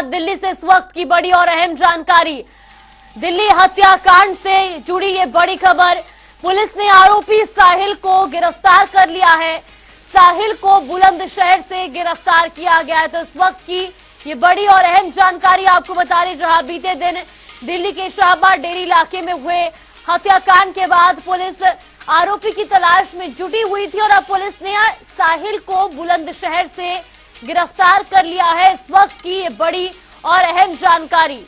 दिल्ली से इस वक्त की बड़ी और अहम जानकारी। दिल्ली हत्याकांड से जुड़ी ये बड़ी खबर। पुलिस ने आरोपी साहिल को गिरफ्तार कर लिया है। साहिल को बुलंदशहर से गिरफ्तार किया गया है। तो इस वक्त की ये बड़ी और अहम जानकारी आपको बता रही, जहां बीते दिन दिल्ली के शाहबाद डेरी इलाके में हुए हत्याकांड के बाद पुलिस आरोपी की तलाश में जुटी हुई थी और अब पुलिस ने साहिल को बुलंदशहर से गिरफ्तार कर लिया है। इस वक्त की ये बड़ी और अहम जानकारी।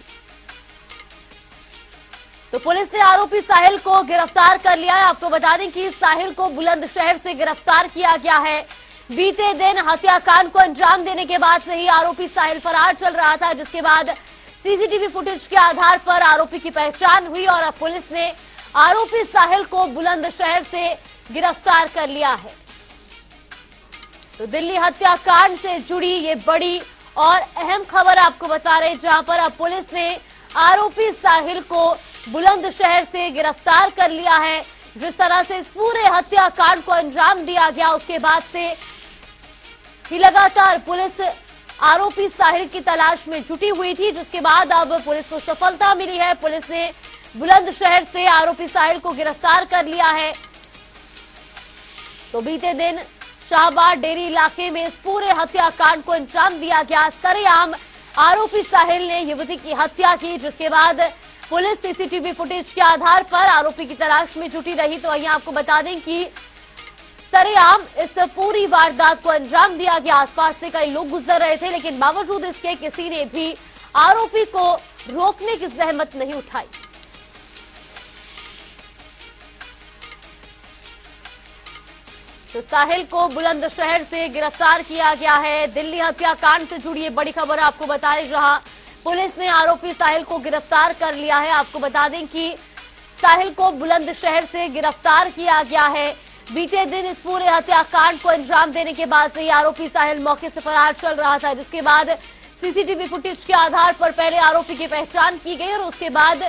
तो पुलिस ने आरोपी साहिल को गिरफ्तार कर लिया है। आपको बता दें कि साहिल को बुलंदशहर से गिरफ्तार किया गया है। बीते दिन हत्याकांड को अंजाम देने के बाद से ही आरोपी साहिल फरार चल रहा था, जिसके बाद सीसीटीवी फुटेज के आधार पर आरोपी की पहचान हुई और अब पुलिस ने आरोपी साहिल को बुलंदशहर से गिरफ्तार कर लिया है। तो दिल्ली हत्याकांड से जुड़ी ये बड़ी और अहम खबर आपको बता रहे, जहां पर अब पुलिस ने आरोपी साहिल को बुलंदशहर से गिरफ्तार कर लिया है। जिस तरह से इस पूरे हत्याकांड को अंजाम दिया गया, उसके बाद से ही लगातार पुलिस आरोपी साहिल की तलाश में जुटी हुई थी, जिसके बाद अब पुलिस को सफलता मिली है। पुलिस ने बुलंदशहर से आरोपी साहिल को गिरफ्तार कर लिया है। तो बीते दिन शाहबाद डेरी इलाके में इस पूरे हत्याकांड को अंजाम दिया गया। सरेआम आरोपी साहिल ने युवती की हत्या की, जिसके बाद पुलिस सीसीटीवी फुटेज के आधार पर आरोपी की तलाश में जुटी रही। तो वहीं आपको बता दें कि सरेआम इस पूरी वारदात को अंजाम दिया गया। आसपास से कई लोग गुजर रहे थे, लेकिन बावजूद इसके किसी ने भी आरोपी को रोकने की जहमत नहीं उठाई। तो साहिल को बुलंदशहर से गिरफ्तार किया गया है। दिल्ली हत्याकांड से जुड़ी बड़ी खबर आपको बता रही, जहां पुलिस ने आरोपी साहिल को गिरफ्तार कर लिया है। आपको बता दें कि साहिल को बुलंदशहर से गिरफ्तार किया गया है। बीते दिन इस पूरे हत्याकांड को अंजाम देने के बाद से आरोपी साहिल मौके से फरार चल रहा था, जिसके बाद सीसीटीवी फुटेज के आधार पर पहले आरोपी की पहचान की गई और उसके बाद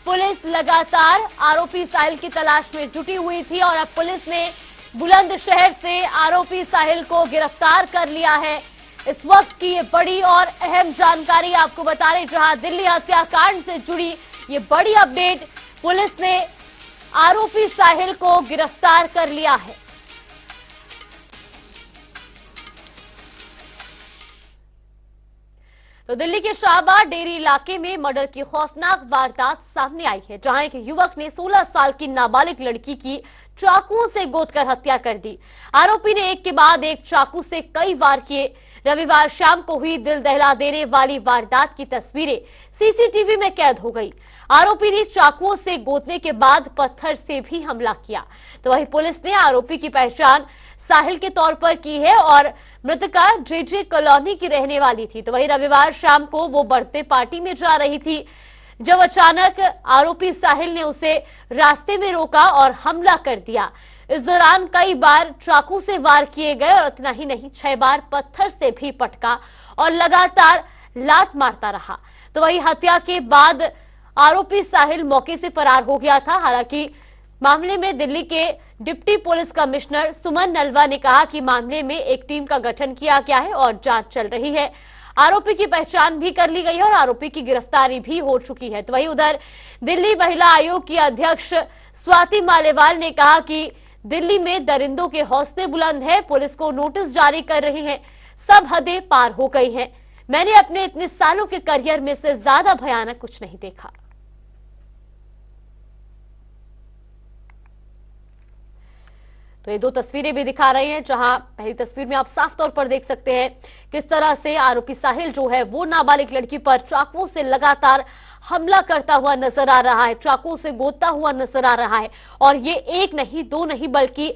पुलिस लगातार आरोपी साहिल की तलाश में जुटी हुई थी और अब पुलिस ने बुलंदशहर से आरोपी साहिल को गिरफ्तार कर लिया है। इस वक्त की ये बड़ी और अहम जानकारी आपको बता रहे, जहां दिल्ली हत्याकांड से जुड़ी ये बड़ी अपडेट। पुलिस ने आरोपी साहिल को गिरफ्तार कर लिया है। तो दिल्ली के शाहबाद डेरी इलाके में मर्डर की खौफनाक वारदात सामने आई है, जहां एक युवक ने 16 साल की नाबालिग लड़की की चाकुओं से गोदकर हत्या कर दी। आरोपी ने एक के बाद एक चाकू से कई वार किए। रविवार शाम को हुई दिल दहला देने वाली वारदात की तस्वीरें सीसीटीवी में कैद हो गई। आरोपी ने चाकुओं से गोदने के बाद पत्थर से भी हमला किया। तो वहीं पुलिस ने आरोपी की पहचान साहिल के तौर पर की है और मृतका जेजे कॉलोनी की रहने वाली थी। तो वहीं रविवार शाम को वो बर्थडे पार्टी में जा रही थी, जब अचानक आरोपी साहिल ने उसे रास्ते में रोका और हमला कर दिया। इस दौरान कई बार चाकू से वार किए गए और इतना ही नहीं 6 बार पत्थर से भी पटका और लगातार लात मारता रहा। तो वही हत्या के बाद आरोपी साहिल मौके से फरार हो गया था। हालांकि मामले में दिल्ली के डिप्टी पुलिस कमिश्नर सुमन नलवा ने कहा कि मामले में एक टीम का गठन किया गया है और जांच चल रही है। आरोपी की पहचान भी कर ली गई है और आरोपी की गिरफ्तारी भी हो चुकी है। तो वहीं उधर दिल्ली महिला आयोग की अध्यक्ष स्वाति मालेवाल ने कहा कि दिल्ली में दरिंदों के हौसले बुलंद है, पुलिस को नोटिस जारी कर रही है, सब हदें पार हो गई हैं। मैंने अपने इतने सालों के करियर में से ज्यादा भयानक कुछ नहीं देखा। तो ये 2 तस्वीरें भी दिखा रहे हैं, जहां पहली तस्वीर में आप साफ तौर पर देख सकते हैं किस तरह से आरोपी साहिल जो है वो नाबालिग लड़की पर चाकुओं से लगातार हमला करता हुआ नजर आ रहा है, चाकुओं से गोदता हुआ नजर आ रहा है। और ये 1 नहीं 2 नहीं बल्कि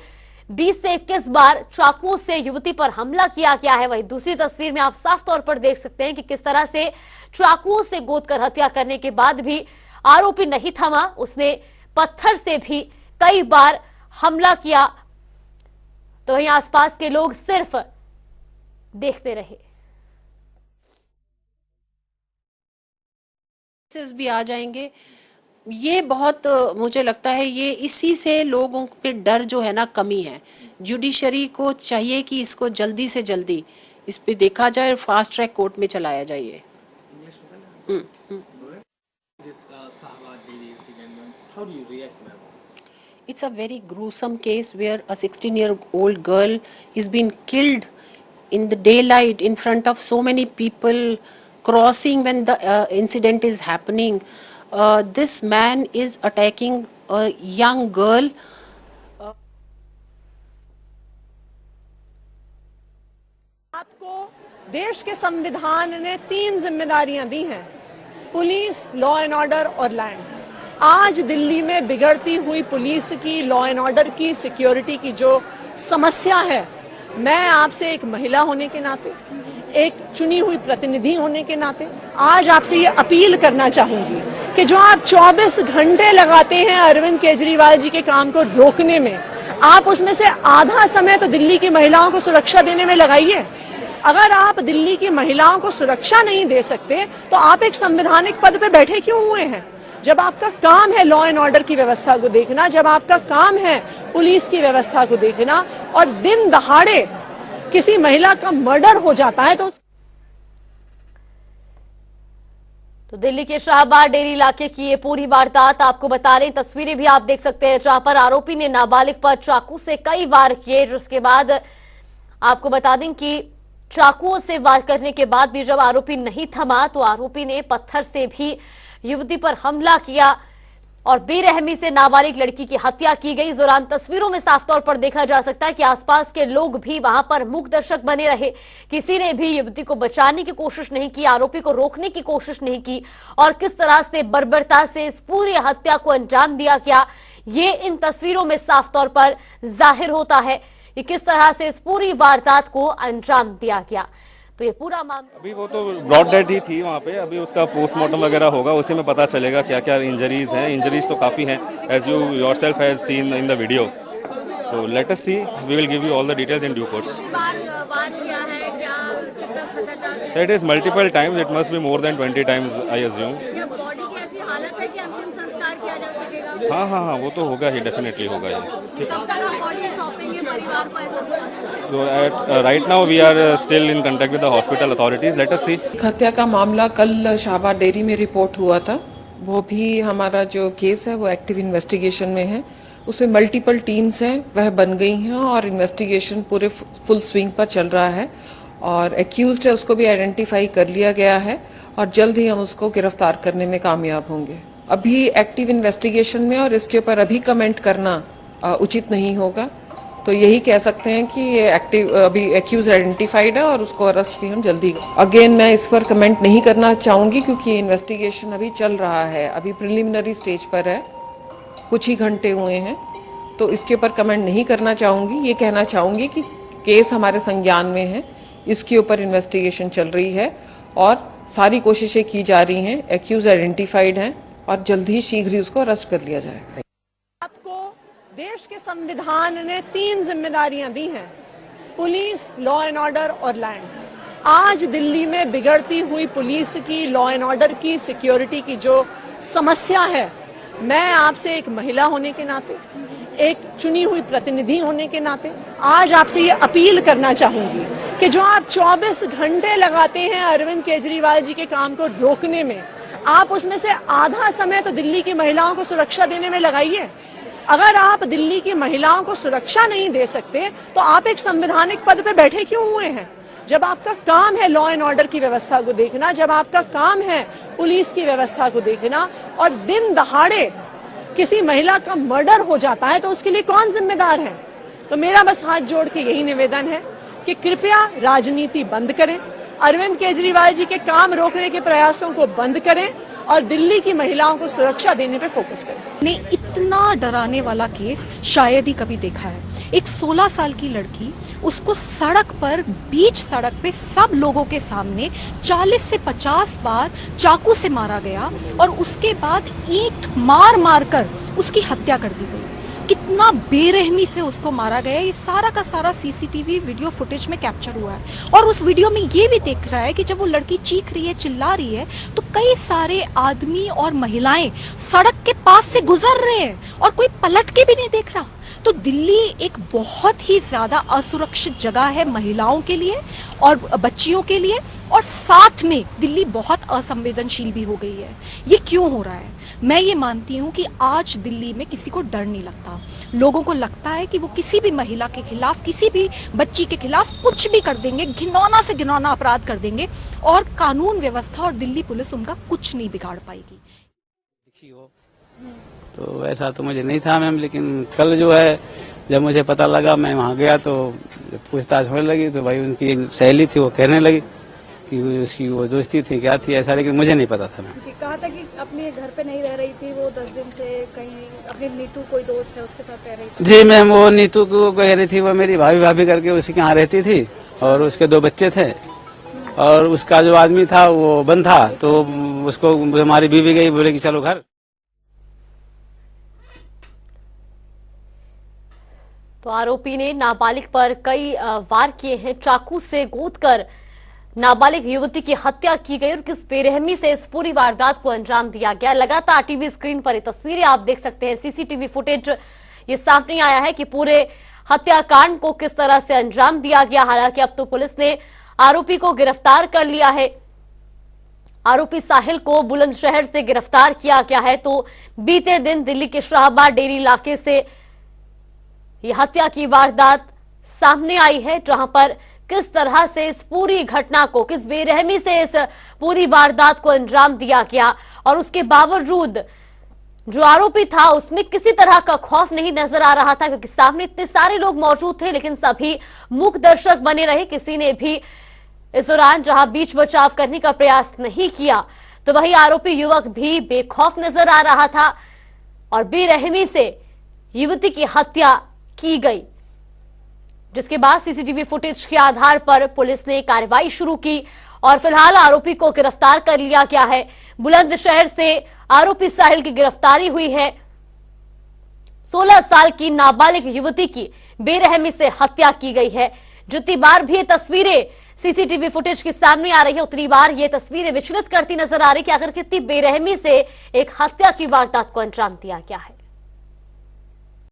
20 से 21 बार चाकुओं से युवती पर हमला किया गया है। वहीं दूसरी तस्वीर में आप साफ तौर पर देख सकते हैं कि किस तरह से चाकुओं से गोदकर हत्या करने के बाद भी आरोपी नहीं थमा, उसने पत्थर से भी कई बार हमला किया। तो वहीं आसपास के लोग सिर्फ देखते रहे। भी आ जाएंगे, ये बहुत मुझे लगता है ये इसी से लोगों के डर जो है ना कमी है। जुडिशरी को चाहिए कि इसको जल्दी से जल्दी इस पे देखा जाए, फास्ट ट्रैक कोर्ट में चलाया जाए। This Sahwat Devi incident, how do you react, ma'am? It's a very gruesome case where a 16-year-old girl is being killed in the daylight in front of so many people crossing when the incident is happening. This man is attacking a young girl. आपको देश के संविधान ने 3 जिम्मेदारियां दी हैं, police, law and order और land. आज दिल्ली में बिगड़ती हुई पुलिस की, लॉ एंड ऑर्डर की, सिक्योरिटी की जो समस्या है, मैं आपसे एक महिला होने के नाते, एक चुनी हुई प्रतिनिधि होने के नाते आज आपसे ये अपील करना चाहूंगी कि जो आप 24 घंटे लगाते हैं अरविंद केजरीवाल जी के काम को रोकने में, आप उसमें से आधा समय तो दिल्ली की महिलाओं को सुरक्षा देने में लगाइए। अगर आप दिल्ली की महिलाओं को सुरक्षा नहीं दे सकते तो आप एक संवैधानिक पद पे बैठे क्यों हुए हैं? जब आपका काम है लॉ एंड ऑर्डर की व्यवस्था को देखना, जब आपका काम है पुलिस की व्यवस्था को देखना और दिन दहाड़े किसी महिला का मर्डर हो जाता है तो दिल्ली के शाहबाद डेरी इलाके की ये पूरी वारदात आपको बता रहे, तस्वीरें भी आप देख सकते हैं जहां पर आरोपी ने नाबालिग पर चाकू से कई वार किए, जिसके बाद आपको बता दें कि चाकुओं से वार करने के बाद भी जब आरोपी नहीं थमा तो आरोपी ने पत्थर से भी युवती पर हमला किया और बेरहमी से नाबालिग लड़की की हत्या की गई। इस दौरान तस्वीरों में साफ तौर पर देखा जा सकता है कि आसपास के लोग भी वहां पर मूक दर्शक बने रहे। किसी ने भी युवती को बचाने की कोशिश नहीं की, आरोपी को रोकने की कोशिश नहीं की और किस तरह से बर्बरता से इस पूरी हत्या को अंजाम दिया गया, ये इन तस्वीरों में साफ तौर पर जाहिर होता है कि किस तरह से इस पूरी वारदात को अंजाम दिया गया। तो ये पूरा मामला अभी वो तो ब्रॉड डेड ही थी वहाँ पे, अभी उसका पोस्टमार्टम वगैरह होगा, उसी में पता चलेगा क्या क्या इंजरीज हैं। इंजरीज तो काफ़ी हैं, as you yourself has seen in the video. तो let us see, we will give you all the details in due course. It is multiple times, it must be more than 20 times I assume. हाँ हाँ हाँ, वो तो होगा ही, definitely होगा ही। ठीक है, right now we are still in contact with the hospital authorities, let us see. हत्या का मामला कल शाहबाद डेयरी में रिपोर्ट हुआ था, वो भी हमारा जो केस है वो एक्टिव इन्वेस्टिगेशन में है। उसमें मल्टीपल टीम्स हैं, वह बन गई हैं और इन्वेस्टिगेशन पूरे फुल स्विंग पर चल रहा है और एक्यूज्ड है उसको भी आइडेंटिफाई कर लिया गया है और जल्द ही हम उसको गिरफ्तार करने में कामयाब होंगे। अभी एक्टिव इन्वेस्टिगेशन में और इसके ऊपर अभी कमेंट करना उचित नहीं होगा, तो यही कह सकते हैं कि ये एक्टिव अभी एक्यूज आइडेंटिफाइड है और उसको अरेस्ट भी हम जल्दी। अगेन मैं इस पर कमेंट नहीं करना चाहूँगी क्योंकि इन्वेस्टिगेशन अभी चल रहा है, अभी प्रिलिमिनरी स्टेज पर है, कुछ ही घंटे हुए हैं, तो इसके ऊपर कमेंट नहीं करना चाहूँगी। ये कहना चाहूँगी कि केस हमारे संज्ञान में है, इसके ऊपर इन्वेस्टिगेशन चल रही है और सारी कोशिशें की जा रही हैं, एक्यूज आइडेंटिफाइड हैं और जल्द ही शीघ्र ही उसको अरेस्ट कर लिया जाएगा। आपको देश के संविधान ने 3 जिम्मेदारियां दी हैं, पुलिस, लॉ एंड ऑर्डर और लैंड। आज दिल्ली में बिगड़ती हुई पुलिस की, लॉ एंड ऑर्डर की, सिक्योरिटी की जो समस्या है, मैं आपसे एक महिला होने के नाते, एक चुनी हुई प्रतिनिधि होने के नाते आज आपसे ये अपील करना चाहूंगी कि जो आप 24 घंटे लगाते हैं अरविंद केजरीवाल जी के काम को रोकने में, आप उसमें से आधा समय तो दिल्ली की महिलाओं को सुरक्षा देने में लगाइए। अगर आप दिल्ली की महिलाओं को सुरक्षा नहीं दे सकते तो आप एक संवैधानिक पद पे बैठे क्यों हुए हैं? जब आपका काम है लॉ एंड ऑर्डर की व्यवस्था को देखना, जब आपका काम है पुलिस की व्यवस्था को देखना और दिन दहाड़े किसी महिला का मर्डर हो जाता है तो उसके लिए कौन जिम्मेदार है? तो मेरा बस हाथ जोड़ के यही निवेदन है कि कृपया राजनीति बंद करें, अरविंद केजरीवाल जी के काम रोकने के प्रयासों को बंद करें और दिल्ली की महिलाओं को सुरक्षा देने पे फोकस करें। ने इतना डराने वाला केस शायद ही कभी देखा है। एक 16 साल की लड़की, उसको सड़क पर, बीच सड़क पे सब लोगों के सामने 40 से 50 बार चाकू से मारा गया और उसके बाद ईंट मार मार कर उसकी हत्या कर दी गई। कितना बेरहमी से उसको मारा गया, ये सारा का सारा सीसीटीवी वीडियो फुटेज में कैप्चर हुआ है। और उस वीडियो में ये भी देख रहा है कि जब वो लड़की चीख रही है, चिल्ला रही है, तो कई सारे आदमी और महिलाएं सड़क के पास से गुजर रहे हैं और कोई पलट के भी नहीं देख रहा। तो दिल्ली एक बहुत ही ज़्यादा असुरक्षित जगह है महिलाओं के लिए और बच्चियों के लिए, और साथ में दिल्ली बहुत असंवेदनशील भी हो गई है। ये क्यों हो रहा है? मैं ये मानती हूँ कि आज दिल्ली में किसी को डर नहीं लगता। लोगों को लगता है कि वो किसी भी महिला के खिलाफ, किसी भी बच्ची के खिलाफ कुछ भी कर देंगे, घिनौना से घिनौना अपराध कर देंगे, और कानून व्यवस्था और दिल्ली पुलिस उनका कुछ नहीं बिगाड़ पाएगी। तो वैसा तो मुझे नहीं था मैम, लेकिन कल जो है जब मुझे पता लगा, मैं वहाँ गया तो पूछताछ होने लगी, तो भाई उनकी एक सहेली थी, वो कहने लगी कि उसकी वो दोस्ती थी, क्या थी ऐसा, लेकिन मुझे नहीं पता था मैम। कहा था कि अपने घर पे नहीं रह रही थी वो 10 दिन से, कहीं अपने नीतू कोई दोस्त है उसके साथ रह रही थी। जी मैम, वो नीतू को कह रही थी, वो मेरी भाभी भाभी करके उसी के यहाँ रहती थी, और उसके 2 बच्चे थे, और उसका जो आदमी था वो बंद था, तो उसको हमारी बीवी गई, बोले कि चलो घर। तो आरोपी ने नाबालिग पर कई वार किए हैं, चाकू से गोदकर नाबालिग युवती की हत्या की गई और किस बेरहमी से इस पूरी वारदात को अंजाम दिया गया। लगातार टीवी स्क्रीन पर ये तस्वीरें आप देख सकते हैं, सीसीटीवी फुटेज ये सामने आया है कि पूरे हत्याकांड को किस तरह से अंजाम दिया गया। हालांकि अब तो पुलिस ने आरोपी को गिरफ्तार कर लिया है। आरोपी साहिल को बुलंदशहर से गिरफ्तार किया गया है। तो बीते दिन दिल्ली के शाहबाद डेरी इलाके से यह हत्या की वारदात सामने आई है, जहां पर किस तरह से इस पूरी घटना को, किस बेरहमी से इस पूरी वारदात को अंजाम दिया गया, और उसके बावजूद जो आरोपी था उसमें किसी तरह का खौफ नहीं नजर आ रहा था, क्योंकि सामने इतने सारे लोग मौजूद थे, लेकिन सभी मूक दर्शक बने रहे। किसी ने भी इस दौरान जहां बीच बचाव करने का प्रयास नहीं किया, तो वही आरोपी युवक भी बेखौफ नजर आ रहा था और बेरहमी से युवती की हत्या की गई, जिसके बाद सीसीटीवी फुटेज के आधार पर पुलिस ने कार्रवाई शुरू की और फिलहाल आरोपी को गिरफ्तार कर लिया गया है। बुलंदशहर से आरोपी साहिल की गिरफ्तारी हुई है। 16 साल की नाबालिग युवती की बेरहमी से हत्या की गई है। जितनी बार भी ये तस्वीरें सीसीटीवी फुटेज के सामने आ रही है, उतनी बार ये तस्वीरें विचलित करती नजर आ रही कि आखिर कितनी बेरहमी से एक हत्या की वारदात को अंजाम दिया गया है।